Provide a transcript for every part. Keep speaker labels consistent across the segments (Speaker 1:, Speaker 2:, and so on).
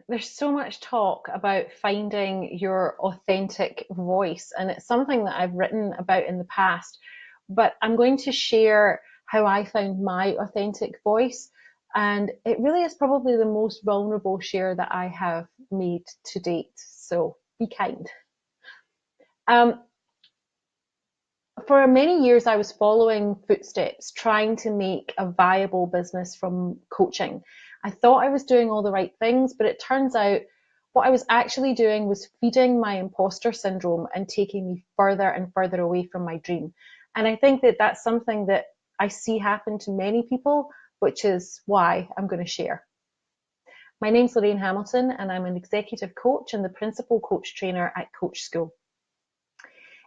Speaker 1: There's so much talk about finding your authentic voice, and it's something that I've written about in the past. But I'm going to share how I found my authentic voice, and it really is probably the most vulnerable share that I have made to date. So be kind. Um, for many years, I was following footsteps, trying to make a viable business from coaching. I thought I was doing all the right things, but it turns out what I was actually doing was feeding my imposter syndrome and taking me further and further away from my dream. And I think that that's something that I see happen to many people, which is why I'm going to share. My name's Lorraine Hamilton, and I'm an executive coach and the principal coach trainer at Coach School.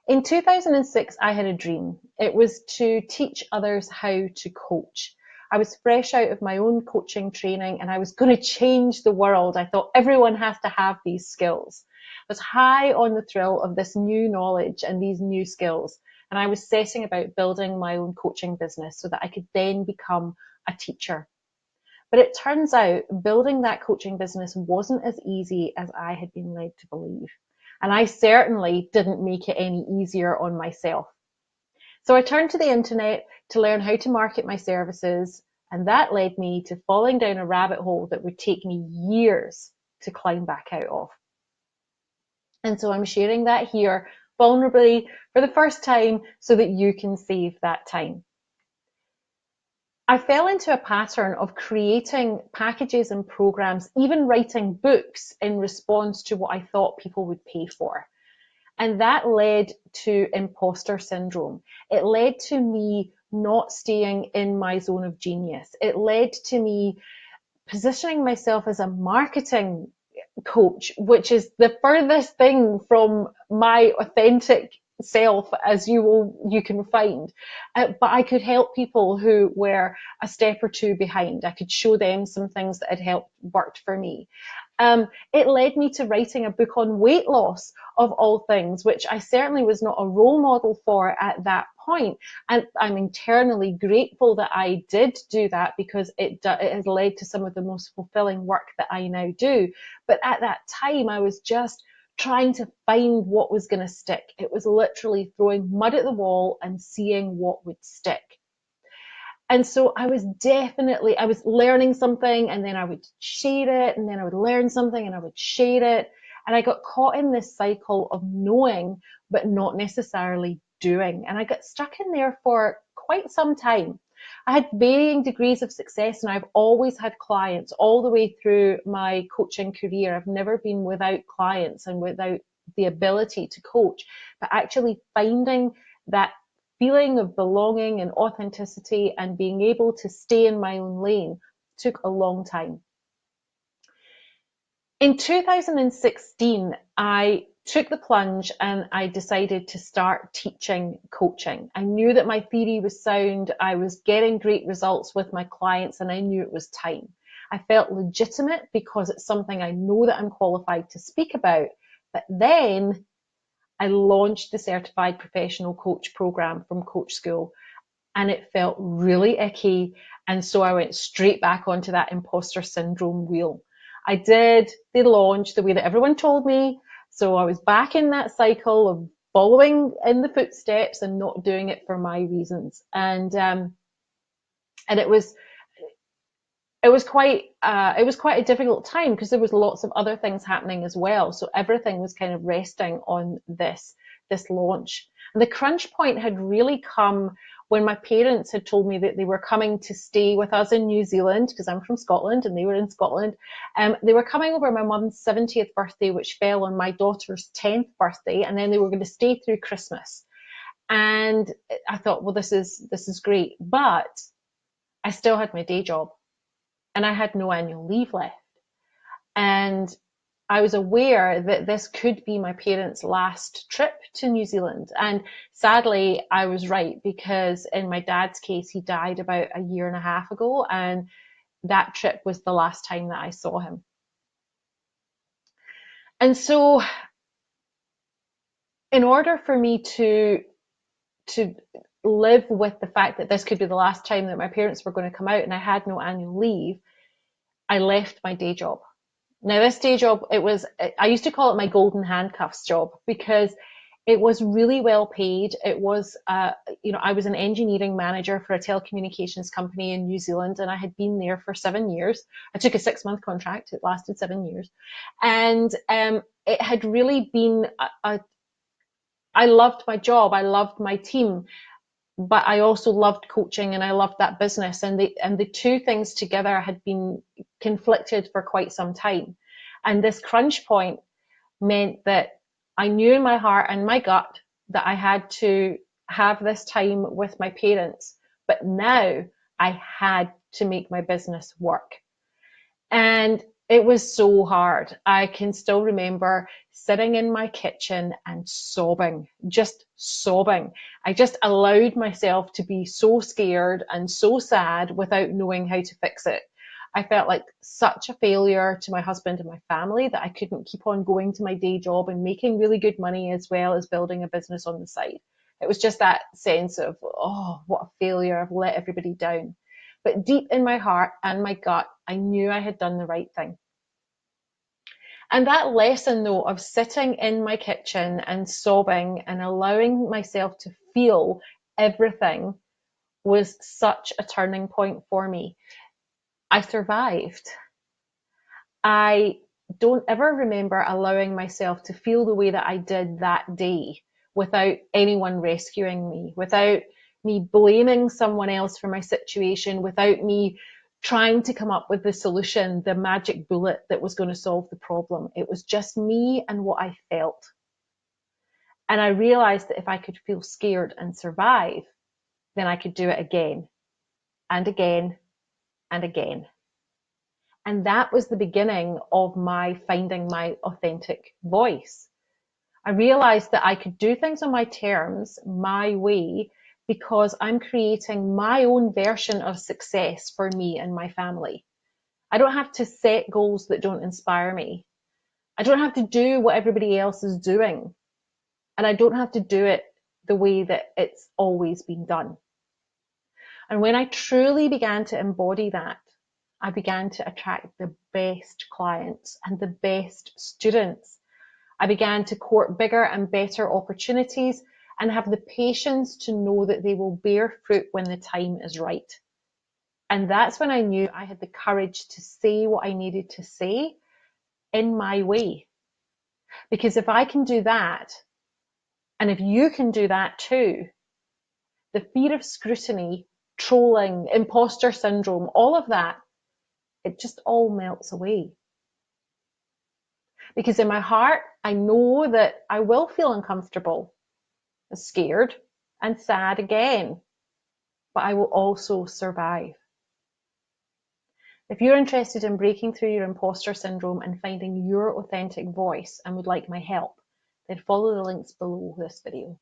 Speaker 1: In 2006, I had a dream. It was to teach others how to coach. I was fresh out of my own coaching training and I was going to change the world. I thought everyone has to have these skills. I was high on the thrill of this new knowledge and these new skills. And I was setting about building my own coaching business so that I could then become a teacher. But it turns out building that coaching business wasn't as easy as I had been led to believe. And I certainly didn't make it any easier on myself. So I turned to the internet to learn how to market my services, and that led me to falling down a rabbit hole that would take me years to climb back out of. And so I'm sharing that here vulnerably for the first time so that you can save that time. I fell into a pattern of creating packages and programs, even writing books in response to what I thought people would pay for. And that led to imposter syndrome. It led to me not staying in my zone of genius. It led to me positioning myself as a marketing coach, which is the furthest thing from my authentic self as you can find. But I could help people who were a step or two behind. I could show them some things that had helped worked for me. It led me to writing a book on weight loss, of all things, which I certainly was not a role model for at that point. And I'm internally grateful that I did do that because it has led to some of the most fulfilling work that I now do. But at that time, I was just trying to find what was going to stick. It was literally throwing mud at the wall and seeing what would stick. And so I was learning something and then I would share it and then I would learn something and I would share it. And I got caught in this cycle of knowing, but not necessarily doing. And I got stuck in there for quite some time. I had varying degrees of success and I've always had clients all the way through my coaching career. I've never been without clients and without the ability to coach, but actually finding that feeling of belonging and authenticity and being able to stay in my own lane took a long time. In 2016, I took the plunge and I decided to start teaching coaching. I knew that my theory was sound. I was getting great results with my clients and I knew it was time. I felt legitimate because it's something I know that I'm qualified to speak about. But then I launched the Certified Professional Coach program from Coach School and it felt really icky. And so I went straight back onto that imposter syndrome wheel. I did the launch the way that everyone told me. So I was back in that cycle of following in the footsteps and not doing it for my reasons. And it was quite a difficult time because there was lots of other things happening as well. So everything was kind of resting on this launch. And the crunch point had really come when my parents had told me that they were coming to stay with us in New Zealand because I'm from Scotland and they were in Scotland. They were coming over my mum's 70th birthday, which fell on my daughter's 10th birthday, and then they were going to stay through Christmas. And I thought, well, this is great, but I still had my day job and I had no annual leave left. And I was aware that this could be my parents' last trip to New Zealand. And sadly, I was right because in my dad's case, he died about a year and a half ago. And that trip was the last time that I saw him. And so in order for me to live with the fact that this could be the last time that my parents were going to come out and I had no annual leave, I left my day job. Now, this day job, I used to call it my golden handcuffs job because it was really well paid. It was, I was an engineering manager for a telecommunications company in New Zealand, and I had been there for 7 years. I took a 6-month contract. It lasted 7 years. And it had really been, I loved my job. I loved my team, but I also loved coaching and I loved that business. And the two things together had been conflicted for quite some time. And this crunch point meant that I knew in my heart and my gut that I had to have this time with my parents. But now I had to make my business work. And it was so hard. I can still remember sitting in my kitchen and sobbing, just sobbing. I just allowed myself to be so scared and so sad without knowing how to fix it. I felt like such a failure to my husband and my family that I couldn't keep on going to my day job and making really good money as well as building a business on the side. It was just that sense of, oh, what a failure. I've let everybody down. But deep in my heart and my gut, I knew I had done the right thing. And that lesson, though, of sitting in my kitchen and sobbing and allowing myself to feel everything was such a turning point for me. I survived. I don't ever remember allowing myself to feel the way that I did that day without anyone rescuing me, without me blaming someone else for my situation, without me trying to come up with the solution, the magic bullet that was going to solve the problem. It was just me and what I felt. And I realized that if I could feel scared and survive, then I could do it again and again and again. And that was the beginning of my finding my authentic voice. I realized that I could do things on my terms, my way, because I'm creating my own version of success for me and my family. I don't have to set goals that don't inspire me. I don't have to do what everybody else is doing. And I don't have to do it the way that it's always been done. And when I truly began to embody that, I began to attract the best clients and the best students. I began to court bigger and better opportunities and have the patience to know that they will bear fruit when the time is right. And that's when I knew I had the courage to say what I needed to say in my way. Because if I can do that, and if you can do that too, the fear of scrutiny, trolling, imposter syndrome, all of that, it just all melts away. Because in my heart, I know that I will feel uncomfortable, scared, and sad again, but I will also survive. If you're interested in breaking through your imposter syndrome and finding your authentic voice and would like my help, then follow the links below this video.